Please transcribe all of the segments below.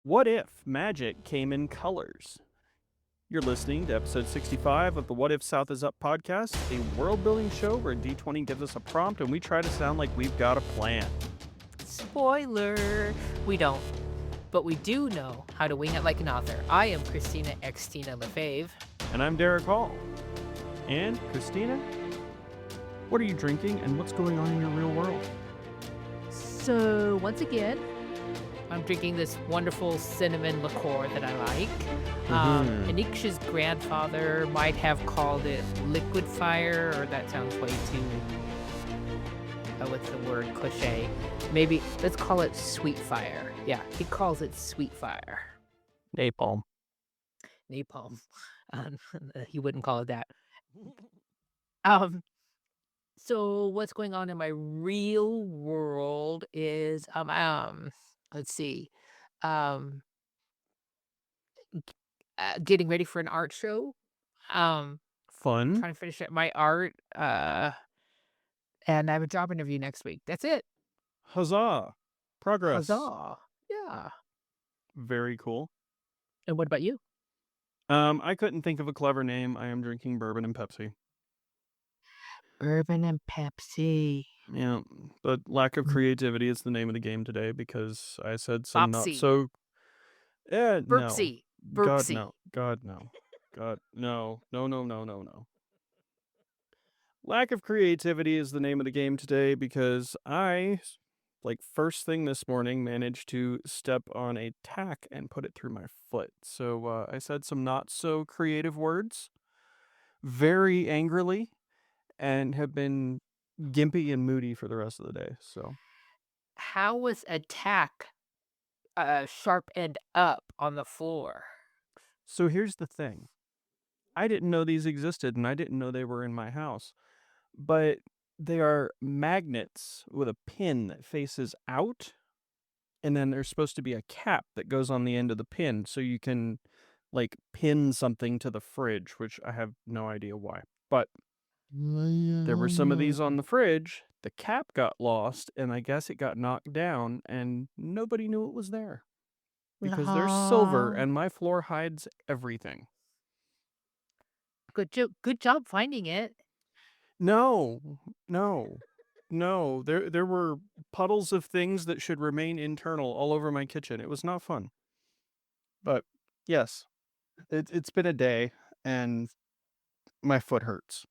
What if magic came in colors? You're listening to episode 65 of the What If South is Up podcast, a world building show where D20 gives us a prompt and we try to sound like we've got a plan. Spoiler! We don't. But we do know how to wing it like an author. I am Christina Xtina Lefebvre. And I'm Derrick Hall. And Christina, what are you drinking and what's going on in your real world? So, once again, I'm drinking this wonderful cinnamon liqueur that I like. Aniksh's grandfather might have called it liquid fire, or that sounds way too, what's the word, cliche. Maybe, let's call it sweet fire. Yeah, he calls it sweet fire. Napalm. Napalm. He wouldn't call it that. Um, so what's going on in my real world is, let's see, um, getting ready for an art show. Fun. Trying to finish up my art, and I have a job interview next week. That's it. Huzzah. Progress. Huzzah. Yeah. Very cool. And what about you? I couldn't think of a clever name. I am drinking bourbon and Pepsi. Bourbon and Pepsi. Yeah, but lack of creativity is the name of the game today because I said some not Bopsy. so. No. Burpsy. God Burpsy. no. God no. God no. No. Lack of creativity is the name of the game today because I, first thing this morning, managed to step on a tack and put it through my foot. So I said some not so creative words very angrily and have been gimpy and moody for the rest of the day. So How was a tack sharp end up on the floor? So here's the thing. I didn't know these existed and I didn't know they were in my house. But they are magnets with a pin that faces out. And then there's supposed to be a cap that goes on the end of the pin so you can pin something to the fridge, which I have no idea why. But there were some of these on the fridge. The cap got lost and I guess it got knocked down and nobody knew it was there. Because they're silver and my floor hides everything. Good job finding it. No. There were puddles of things that should remain internal all over my kitchen. It was not fun. But yes, it's been a day and my foot hurts.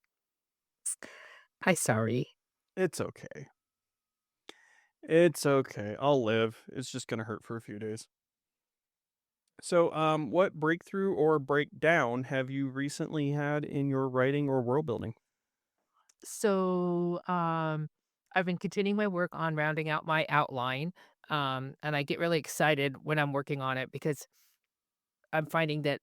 I'm sorry. It's okay. It's okay. I'll live. It's just gonna hurt for a few days. So, what breakthrough or breakdown have you recently had in your writing or world building? So, I've been continuing my work on rounding out my outline, and I get really excited when I'm working on it because I'm finding that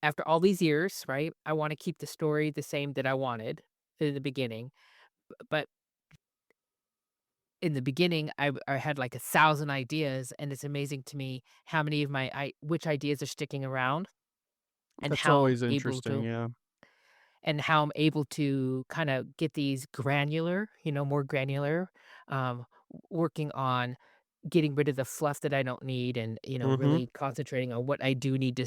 after all these years, right, I want to keep the story the same that I wanted in the beginning, but in the beginning, I had like 1,000 ideas, and it's amazing to me how many of which ideas are sticking around, and That's how I'm always able interesting, to yeah. kind of get these granular, more granular, working on getting rid of the fluff that I don't need, and Mm-hmm. really concentrating on what I do need to,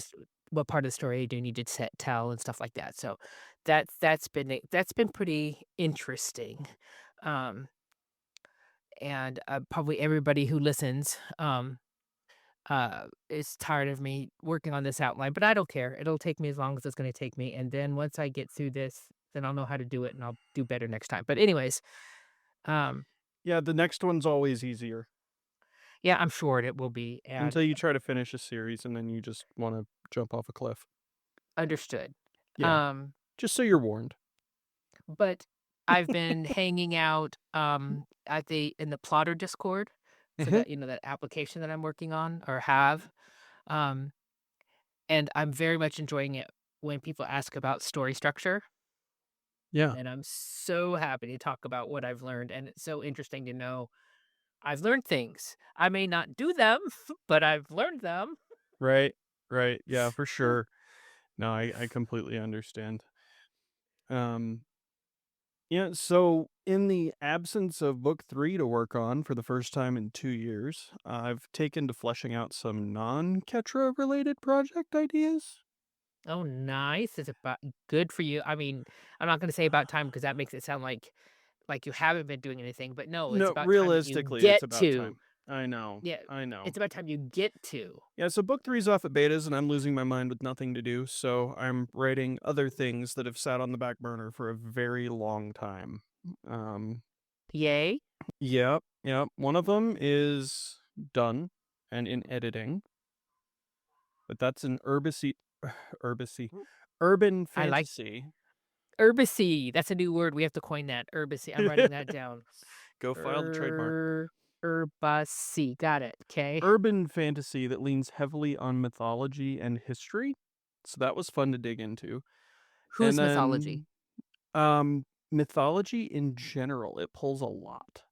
what part of the story I do need to tell and stuff like that. So that's been pretty interesting, um, and probably everybody who listens is tired of me working on this outline, but I don't care. It'll take me as long as it's going to take me, and then once I get through this, then I'll know how to do it, and I'll do better next time. But anyways, um, Yeah, the next one's always easier. yeah, I'm sure it will be. And Until you try to finish a series and then you just want to jump off a cliff. understood. Yeah, just so you're warned. But I've been hanging out in the plotter Discord for Mhm. that, that application that I'm working on or have. Um, and I'm very much enjoying it when people ask about story structure. Yeah, And I'm so happy to talk about what I've learned, and it's so interesting to know I've learned things. I may not do them, but I've learned them. right. Yeah, for sure. No, I completely understand. Um, Yeah, so in the absence of book 3 to work on for the first time in 2 years, I've taken to fleshing out some non-Ketra related project ideas. Oh, nice. It's about good for you. I mean, I'm not gonna say about time because that makes it sound like you haven't been doing anything, but no, it's No, about time that you realistically, it's get about to. time. I know. Yeah, I know. it's about time you get to. Yeah, so book 3's off at betas and I'm losing my mind with nothing to do, so I'm writing other things that have sat on the back burner for a very long time. Um, Yay. yep, yep. One of them is done and in editing, but that's an urbacy, urban I like fantasy. urbacy. That's a new word. We have to coin that. Urbacy. I'm writing that down. Go file the trademark. Urbacy. Got it. Okay. Urban fantasy that leans heavily on mythology and history. So that was fun to dig into. And Whose mythology? then mythology in general, it pulls a lot.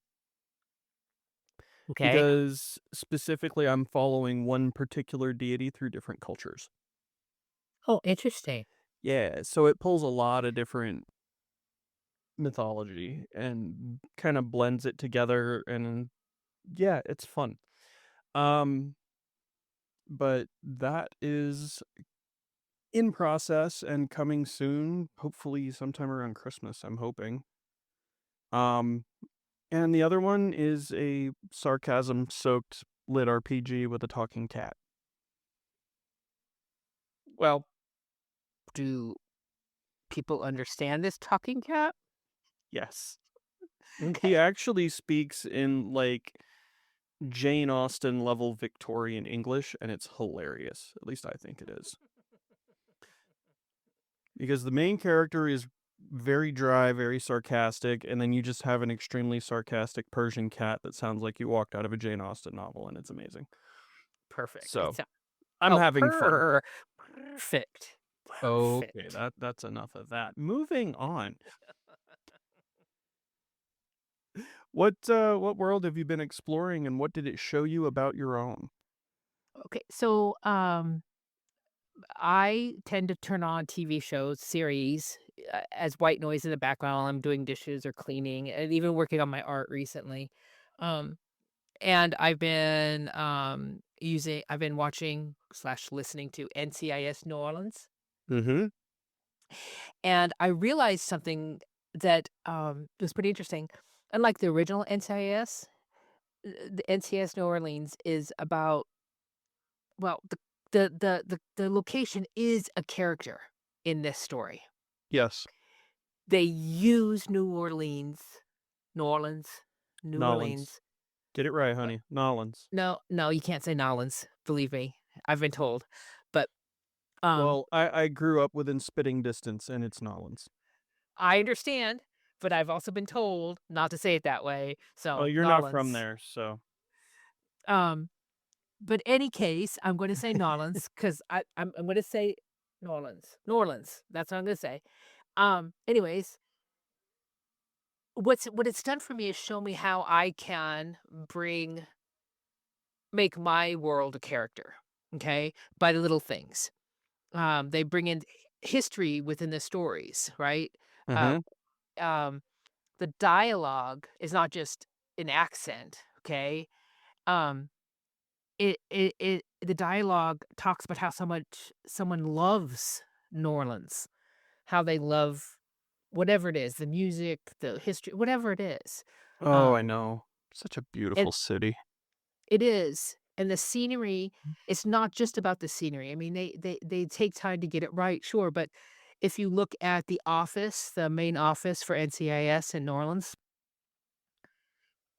Okay. Because specifically I'm following one particular deity through different cultures. Oh, interesting. Yeah, so it pulls a lot of different mythology and kind of blends it together, and yeah, it's fun. Um but that is in process and coming soon, hopefully sometime around Christmas, I'm hoping. Um and the other one is a sarcasm soaked lit RPG with a talking cat. Well, do people understand this talking cat? Yes. He Okay. actually speaks in like Jane Austen level Victorian English, and it's hilarious. At least I think it is. Because the main character is very dry, very sarcastic, and then you just have an extremely sarcastic Persian cat that sounds like you walked out of a Jane Austen novel, and it's amazing. Perfect. So I'm Oh, having fun. perfect. Okay, Perfect. that's enough of that. Moving on. What world have you been exploring, and what did it show you about your own? Okay. So, I tend to turn on TV shows, series, as white noise in the background while I'm doing dishes or cleaning, and even working on my art recently. Um, and I've been watching slash listening to NCIS New Orleans, Mm-hmm. and I realized something that was pretty interesting. Unlike the original NCIS, the NCIS New Orleans is about, well, the location is a character in this story. Yes. They use New Orleans, New Nolans. Orleans. Get it right, uh, honey. Nolans. No, no, you can't say Nolans, believe me. I've been told. But, um, Well, I grew up within spitting distance, and it's Nolans. I understand, but I've also been told not to say it that way, Well, so you're not from Nolans. there, so. Um, but any case, I'm gonna say Nolans 'cause I'm gonna say New Orleans, that's what I'm gonna say. Anyways, what it's done for me is show me how I can make my world a character, okay, by the little things. They bring in history within the stories, right? Uh, Mm-hmm. um, the dialogue is not just an accent, okay? Um, the dialogue talks about how so much someone loves New Orleans, how they love whatever it is, the music, the history, whatever it is. Oh, I Um, know. Such a and beautiful city. it is, and the scenery, it's not just about the scenery. I mean, they take time to get it right, sure, but if you look at the office, the main office for NCIS in New Orleans,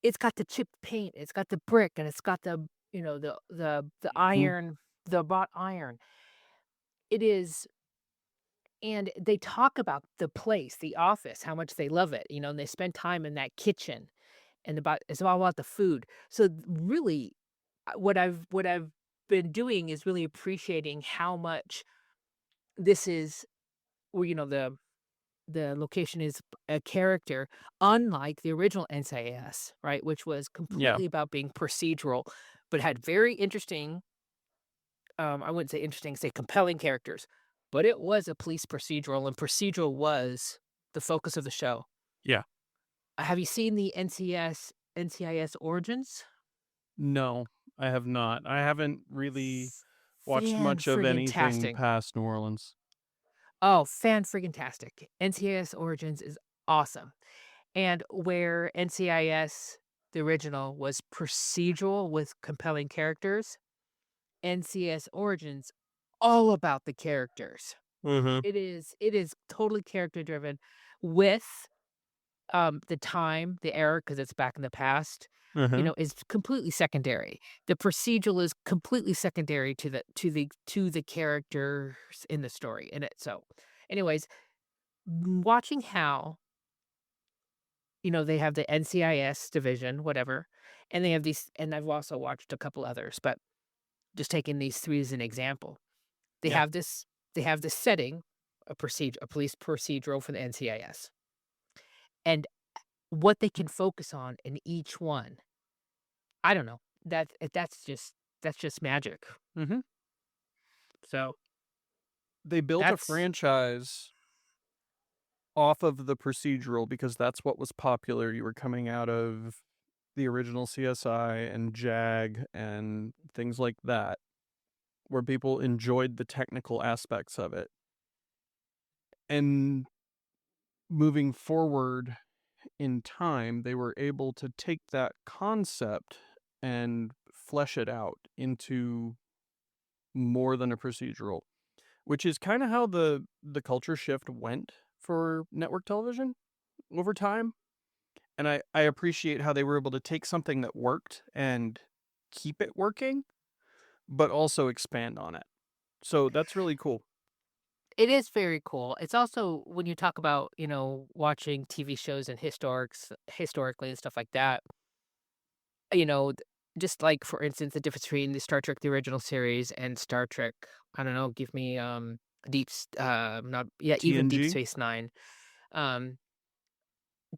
it's got the chipped paint, it's got the brick, and it's got the, the Mm-hmm. iron, the wrought iron. It is, and they talk about the place, the office, how much they love it, and they spend time in that kitchen, and it's all about the food. So, really, what I've been doing is really appreciating how much this is where, the location is a character, unlike the original NCIS, right, which was Yeah. completely about being procedural, but had very interesting, I wouldn't say interesting, say compelling characters, but it was a police procedural, and procedural was the focus of the show. Yeah. Have you seen the NCIS Origins? No, I have not. I haven't really watched Fan much of friggin' anything tastic. past New Orleans. Oh, fan friggin' tastic. NCIS Origins is awesome. And where NCIS, the original, was procedural with compelling characters, NCIS Origins all about the characters. Mhm. It is totally character driven with the time, the era, because it's back in the past, Mhm. is completely secondary. The procedural is completely secondary to the characters in the story in it. So, anyways, watching how, they have the NCIS division, whatever, and they have these, and I've also watched a couple others, but just taking these 3 as an example. They Yeah. have this they have this setting, a police procedural for the NCIS, and what they can focus on in each one. I don't know. That's just magic. Mhm. So, They built a that's franchise off of the procedural because that's what was popular. You were coming out of the original CSI and JAG and things like that, where people enjoyed the technical aspects of it. And moving forward in time, they were able to take that concept and flesh it out into more than a procedural, which is kind of how the culture shift went for network television over time. And I appreciate how they were able to take something that worked and keep it working, but also expand on it. So that's really cool. it is very cool. It's also when you talk about, watching TV shows and historically and stuff like that, you know, th just like, for instance, the difference between the Star Trek, the original series, and Star Trek, I don't know, give me, not yeah, even Deep TNG. Space Nine, um,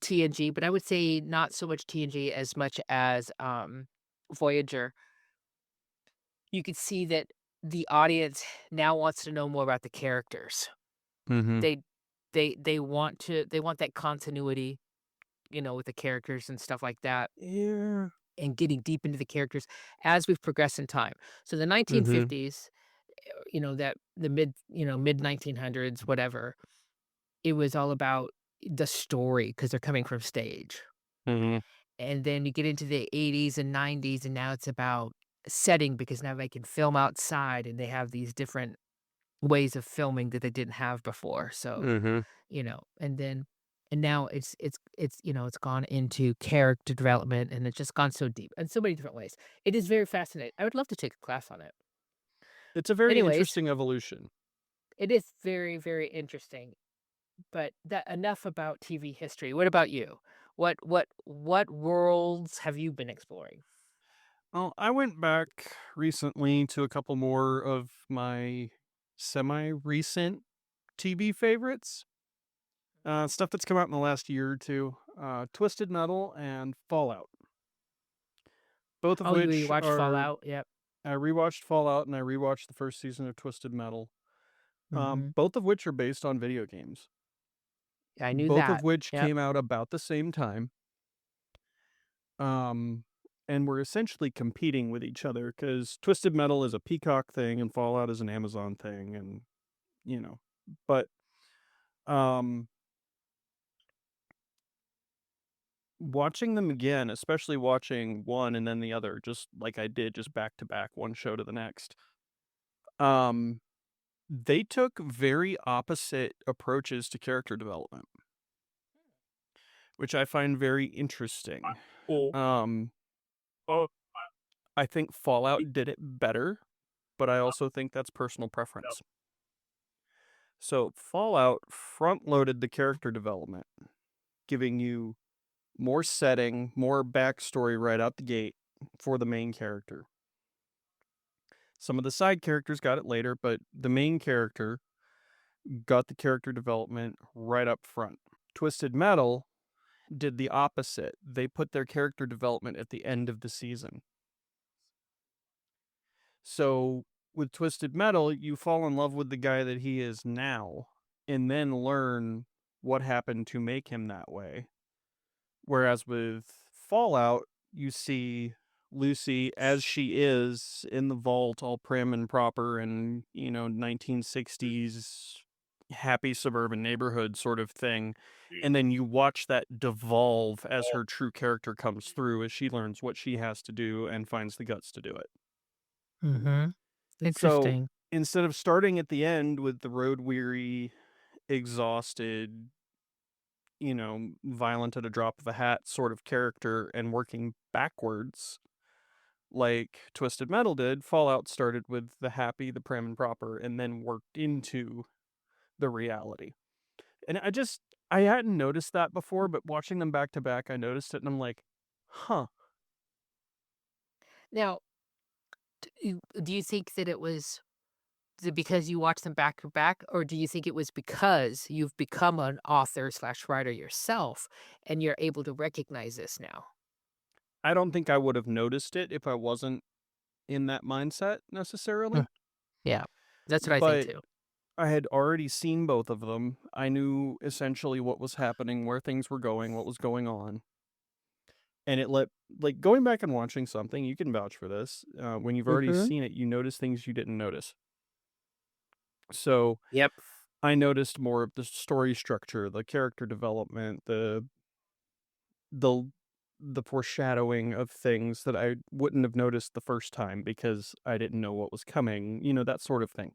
TNG, but I would say not so much TNG as much as, Voyager. You could see that the audience now wants to know more about the characters. Mhm. They they want that continuity, with the characters and stuff like that, Yeah. and getting deep into the characters as we've progressed in time. So the Mhm. 1950s, that the mid 1900s, whatever, it was all about the story because they're coming from stage. Mhm. And then you get into the 80s and 90s, and now it's about setting because now they can film outside and they have these different ways of filming that they didn't have before. So, Mhm. and now it's gone into character development, and it's just gone so deep in so many different ways. It is very fascinating. I would love to take a class on it. It's a very Anyways, interesting evolution. it is very, very interesting. But that enough about TV history. What about you? What worlds have you been exploring? Well, I went back recently to a couple more of my semi-recent TV favorites. Stuff that's come out in the last year or two. Twisted Metal and Fallout. Both of Oh, you which watched are Fallout? Yep. I rewatched Fallout and I rewatched the first season of Twisted Metal. Mhm. Both of which are based on video games. I knew Both of that. which Yep. came out about the same time. Um, and we're essentially competing with each other because Twisted Metal is a Peacock thing and Fallout is an Amazon thing, and you know, but um, watching them again, especially watching one and then the other, just like I did, just back to back, one show to the next. Um, they took very opposite approaches to character development, which I find very interesting. Oh. Um, I think Fallout did it better, but I also think that's personal preference. So Fallout front loaded the character development, giving you more setting, more backstory right out the gate for the main character. Some of the side characters got it later, but the main character got the character development right up front. Twisted Metal did the opposite. They put their character development at the end of the season. So with Twisted Metal, you fall in love with the guy that he is now and then learn what happened to make him that way. Whereas with Fallout, you see Lucy as she is in the vault, all prim and proper, and 1960s happy suburban neighborhood sort of thing. And then you watch that devolve as her true character comes through, as she learns what she has to do and finds the guts to do it. Mm-hmm. So Interesting. instead of starting at the end with the road weary, exhausted, violent at a drop of a hat sort of character and working backwards like Twisted Metal did, Fallout started with the happy, the prim and proper, and then worked into the reality. And I hadn't noticed that before, but watching them back to back, I noticed it and I'm like, huh. Now, do you think that is it because you watch them back to back, or do you think it was because you've become an author slash writer yourself and you're able to recognize this now? I don't think I would have noticed it if I wasn't in that mindset Hmm. necessarily. Yeah, that's what I think But too. I had already seen both of them. I knew essentially what was happening, where things were going, what was going on. And like going back and watching something, you can vouch for this. When you've already Mm-hmm. seen it, you notice things you didn't notice. So Yep. I noticed more of the story structure, the character development, the the foreshadowing of things that I wouldn't have noticed the first time because I didn't know what was coming, that sort of thing.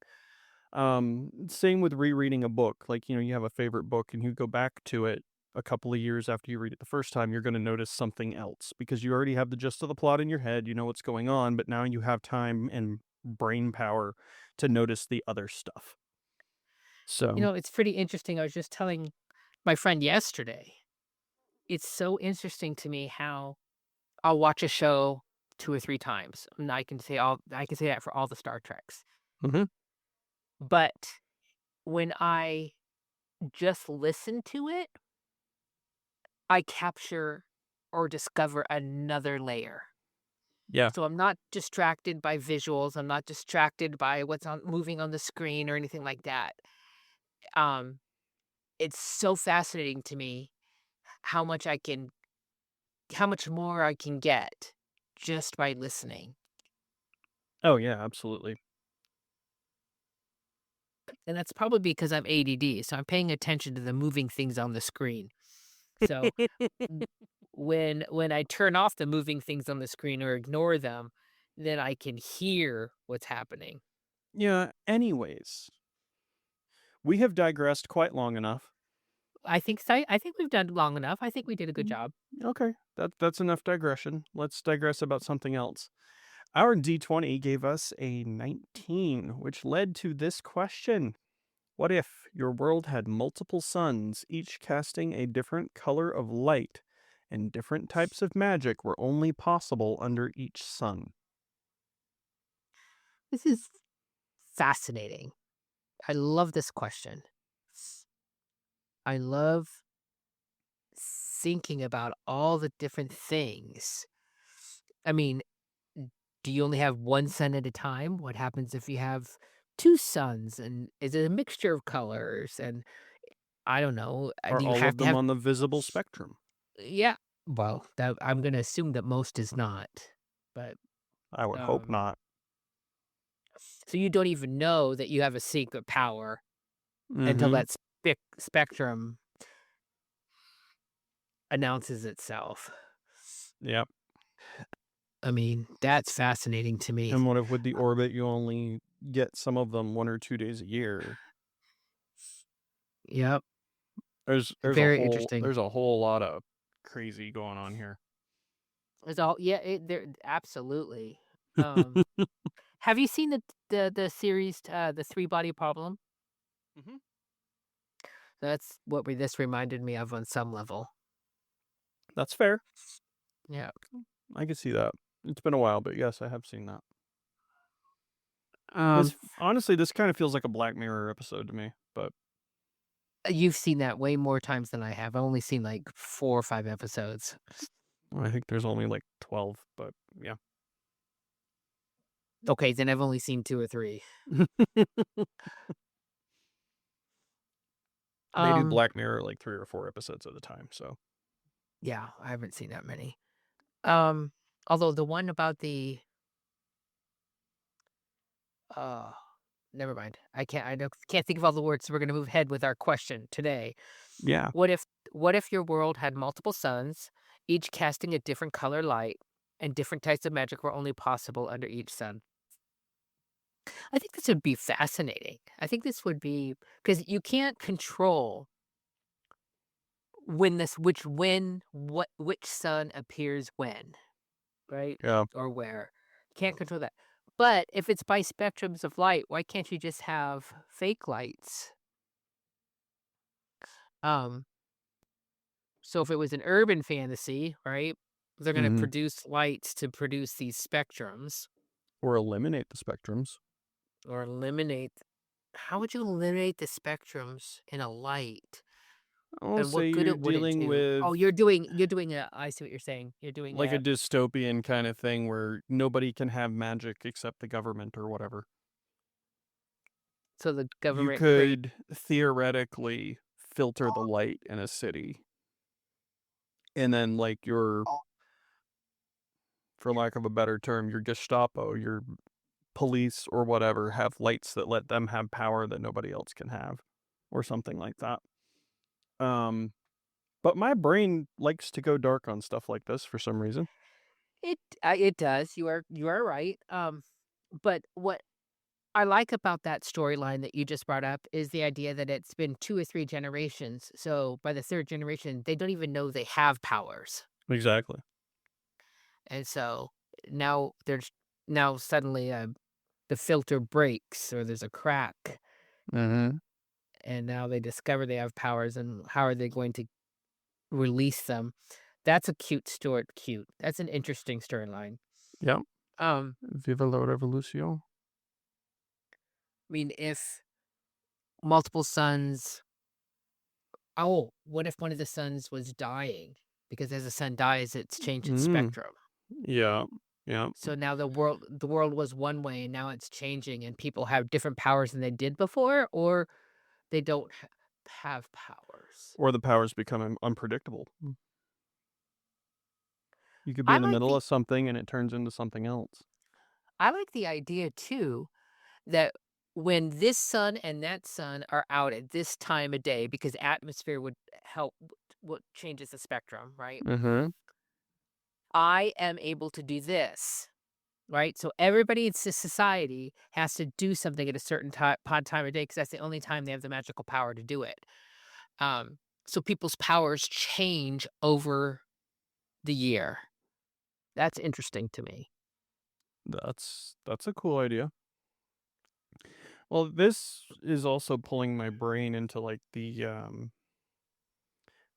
Same with rereading a book. Like, you have a favorite book and you go back to it a couple of years after you read it the first time, you're going to notice something else because you already have the gist of the plot in your head, you know what's going on, but now you have time and brain power to notice the other stuff. So, It's pretty interesting. I was just telling my friend yesterday. It's so interesting to me how I'll watch a show 2 or 3 times, and I can say that for all the Star Treks. mhm. But when I just listen to it, I capture or discover another layer. Yeah. So I'm not distracted by visuals, I'm not distracted by what's on moving on the screen or anything like that. Um, it's so fascinating to me how much I can how much more I can get just by listening. Oh yeah, absolutely. And that's probably because I'm ADD, so I'm paying attention to the moving things on the screen. So w when I turn off the moving things on the screen or ignore them, then I can hear what's happening. Yeah, anyways, we have digressed quite long enough. I think we've done long enough. I think we did a good Mm, job. okay, that's enough digression. Let's digress about something else. Our D20 gave us a 19, which led to this question. What if your world had multiple suns, each casting a different color of light, and different types of magic were only possible under each sun? This is fascinating. I love this question. I love thinking about all the different things. I mean, do you only have one sun at a time? What happens if you have 2 suns, and is it a mixture of colors? And I don't know, Are do you all have of to them have on the visible spectrum? yeah. Well, that I'm gonna assume that most is not, but, I would hope um not. so you don't even know that you have a secret power until Mm-hmm. that spectrum announces itself. Yep. I mean, that's fascinating to me. And what if with the orbit you only get some of them 1 or 2 days a year? Yep, There's a very whole interesting. there's a whole lot of crazy going on here. It's all yeah, there absolutely. Um, have you seen the series, The Three Body Problem? Mhm. That's what this reminded me of on some level. That's fair. Yeah. I can see that. It's been a while, but yes, I have seen that. Um, This honestly, this kind of feels like a Black Mirror episode to me, but you've seen that way more times than I have. I've only seen like 4 or 5 episodes. I think there's only like 12, but yeah. Okay, then I've only seen 2 or 3. They do Um, Black Mirror like 3 or 4 episodes at a time, so Yeah, I haven't seen that many. Um, Although the one about uh, never mind. I can't think of all the words, so we're gonna move ahead with our question today. Yeah. What if what if your world had multiple suns, each casting a different color light, and different types of magic were only possible under each sun? I think this would be fascinating. I think this would be because you can't control which sun appears when, right? Yeah. Or where. Can't control that. But if it's by spectrums of light, why can't you just have fake lights? Um, so if it was an urban fantasy, right? They're gonna Hmm. produce lights to produce these spectrums Or eliminate the spectrums. or eliminate. How would you eliminate the spectrums in a light? I'll And say what good you're it would it dealing do? with Oh, you're doing a I see what you're saying. You're doing like a a dystopian kind of thing where nobody can have magic except the government or whatever. so the You government create. could theoretically filter the light in a city, and then like your, for lack of a better term, your Gestapo, your police or whatever have lights that let them have power that nobody else can have, or something like that. Um, but my brain likes to go dark on stuff like this for some reason. It does. You are right. But what I like about that storyline that you just brought up is the idea that it's been 2 or 3 generations. So by the 3rd generation, they don't even know they have powers. Exactly. And so now there's now suddenly the filter breaks or there's a crack Mm-hmm. and now they discover they have powers and how are they going to release them? That's a cute story. Cute. That's an interesting storyline. Yep. Um, Viva la revolution. I mean, if multiple suns. Oh, what if one of the suns was dying? Because as the sun dies, it's changed its Mm. spectrum. Yeah. Yeah. So now the world was one way, and now it's changing, and people have different powers than they did before, or they don't have powers. Or the powers become unpredictable. You could be I in the like middle the of something and it turns into something else. I like the idea too that when this sun and that sun are out at this time of day, because atmosphere would help what changes the spectrum, right? Mm-hmm. I am able to do this. Right? So everybody in society has to do something at a certain time of day because that's the only time they have the magical power to do it. So people's powers change over the year. That's interesting to me. That's a cool idea. Well, this is also pulling my brain into like the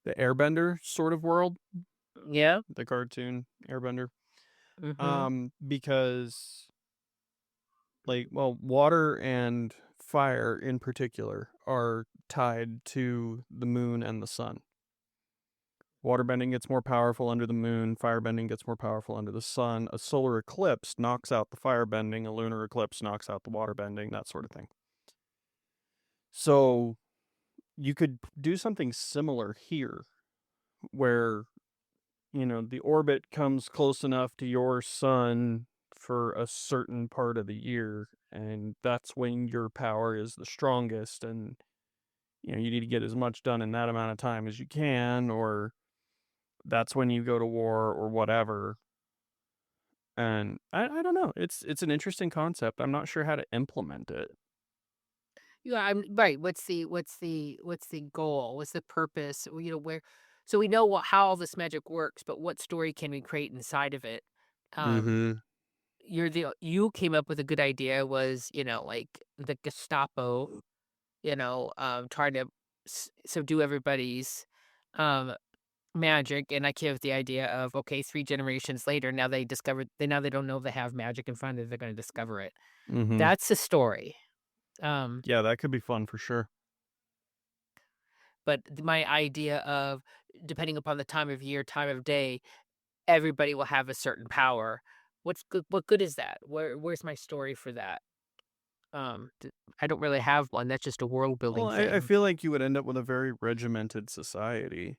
Airbender sort of world, Yeah. the cartoon Airbender. Mhm. Because like, well, water and fire in particular are tied to the moon and the sun. Waterbending gets more powerful under the moon, firebending gets more powerful under the sun. A solar eclipse knocks out the firebending, a lunar eclipse knocks out the waterbending, that sort of thing. So you could do something similar here where, the orbit comes close enough to your sun for a certain part of the year, and that's when your power is the strongest, and you need to get as much done in that amount of time as you can, or that's when you go to war or whatever. And I don't know. It's an interesting concept. I'm not sure how to implement it. Yeah, I'm right. What's the goal? What's the purpose? Where so we know how all this magic works, but what story can we create inside of it? Um Mm-hmm. you came up with a good idea was, like the Gestapo, trying to subdue everybody's um magic. And I came up with the idea of okay, 3 generations later, now they don't know they have magic and finally they're going to discover it. Mm-hmm. That's the story. Um, Yeah, that could be fun for sure. but my idea of depending upon the time of year, time of day, everybody will have a certain power. What's good? What good is that? Where's my story for that? I don't really have one. That's just a world Well, building I thing. feel like you would end up with a very regimented society.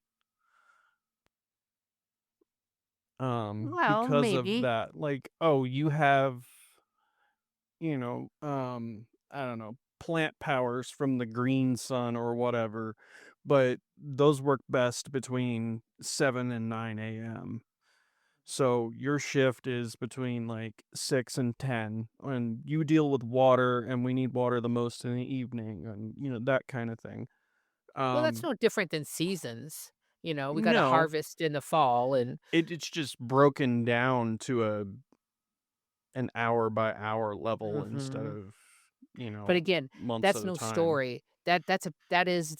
Well, because of maybe. that. Like, oh, you have, I don't know, plant powers from the green sun or whatever, but those work best between 7 and 9 a.m. So your shift is between like 6 and 10, and you deal with water, and we need water the most in the evening, and that kind of thing. Well, that's Um, no different than seasons. We gotta no, harvest in the fall and it's just broken down to an hour by hour level instead Mhm. of But again, months that's at a no time. story. That is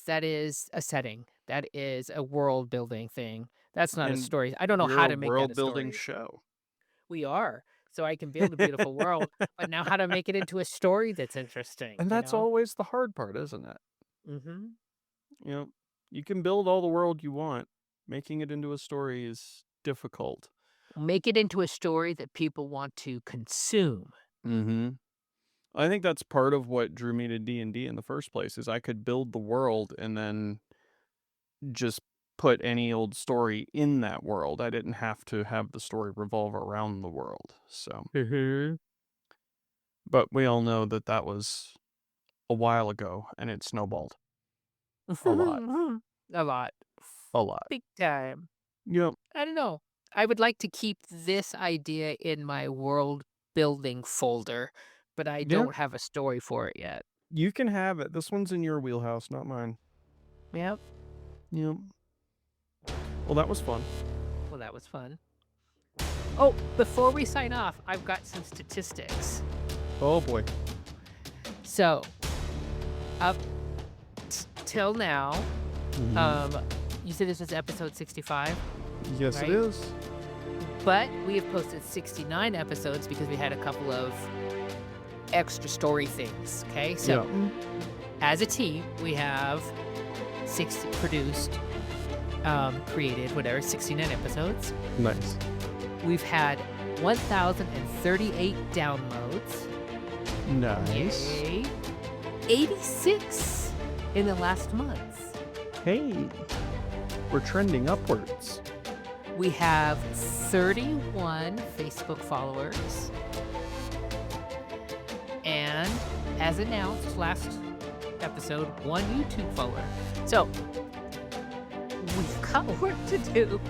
a setting. That is a world building thing. That's not a And story. I don't know we're how a to make that world a building story. show. We are. So I can build a beautiful world, but now how to make it into a story that's interesting, And you that's know? always the hard part, isn't it? Mhm. You know, you can build all the world you want. Making it into a story is difficult. Make it into a story that people want to consume. Mm-hmm. I think that's part of what drew me to D&D in the first place is I could build the world and then just put any old story in that world. I didn't have to have the story revolve around the world. So, Mhm. but we all know that that was a while ago and it snowballed a lot. A lot. A lot. Big time. Yep. I don't know. I would like to keep this idea in my world building folder, but I Yeah. don't have a story for it yet. You can have it. This one's in your wheelhouse, not mine. Yep. Yep. Well, that was fun. Well, that was fun. Oh, before we sign off, I've got some statistics. Oh boy. So, up till now, Mhm. you said this was episode 65, Yes, it right? is. But we have posted 69 episodes because we had a couple of extra story things. Okay, so Yeah. as a team, we have produced, created, whatever, 69 episodes. Nice. We've had 1,038 downloads. Nice. Yay. 86 in the last month. Hey, we're trending upwards. We have 31 Facebook followers. And as announced last episode, 1 YouTube follower. So, we've got work to do.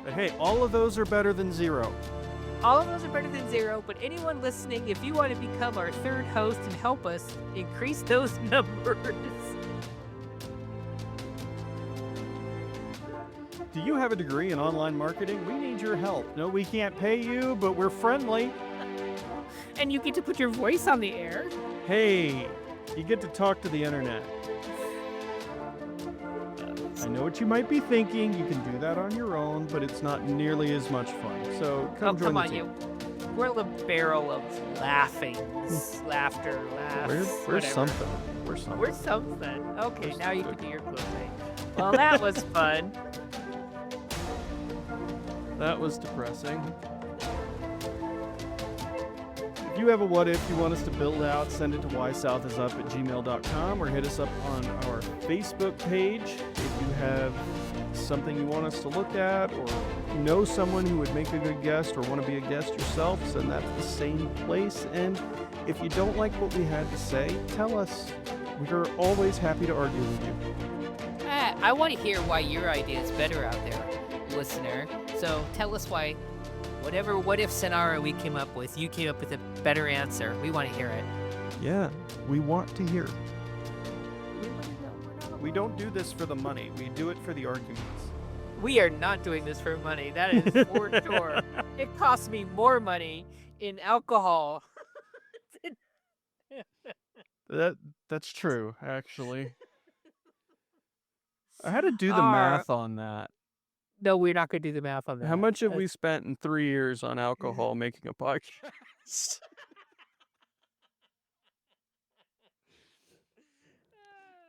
But hey, all of those are better than 0. All of those are better than 0, but anyone listening, if you want to become our third host and help us increase those numbers. Do you have a degree in online marketing? We need your help. No, we can't pay you, but we're friendly. And you get to put your voice on the air. Hey, you get to talk to the internet. I know what you might be thinking. You can do that on your own, but it's not nearly as much fun. So come join Come the on, team. we're the barrel of laughing, laughter, laughs. We're whatever. something. We're something. We're something. Okay, We're now you something. can do your closing. Well, that was fun. That was depressing. If you have a what if you want us to build out, send it to whysouthistup@gmail.com or hit us up on our Facebook page. If you have something you want us to look at or know someone who would make a good guest or want to be a guest yourself, send that to the same place. And if you don't like what we had to say, tell us. We're always happy to argue with you. I want to hear why your idea is better out there, listener. So tell us why, whatever what if scenario we came up with, you came up with a better answer. We want to hear it. Yeah, we want to hear. We don't do this for the money. We do it for the arguments. We are not doing this for money. That is for sure. It costs me more money in alcohol. That's true, actually. I had to do the Our- math on that. No, we're not going to do the math on that. How much have we spent in 3 years on alcohol making a podcast?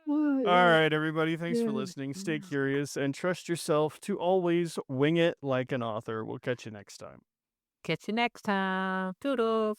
All right, everybody. Thanks for listening. Stay curious and trust yourself to always wing it like an author. We'll catch you next time. Catch you next time. Toodles.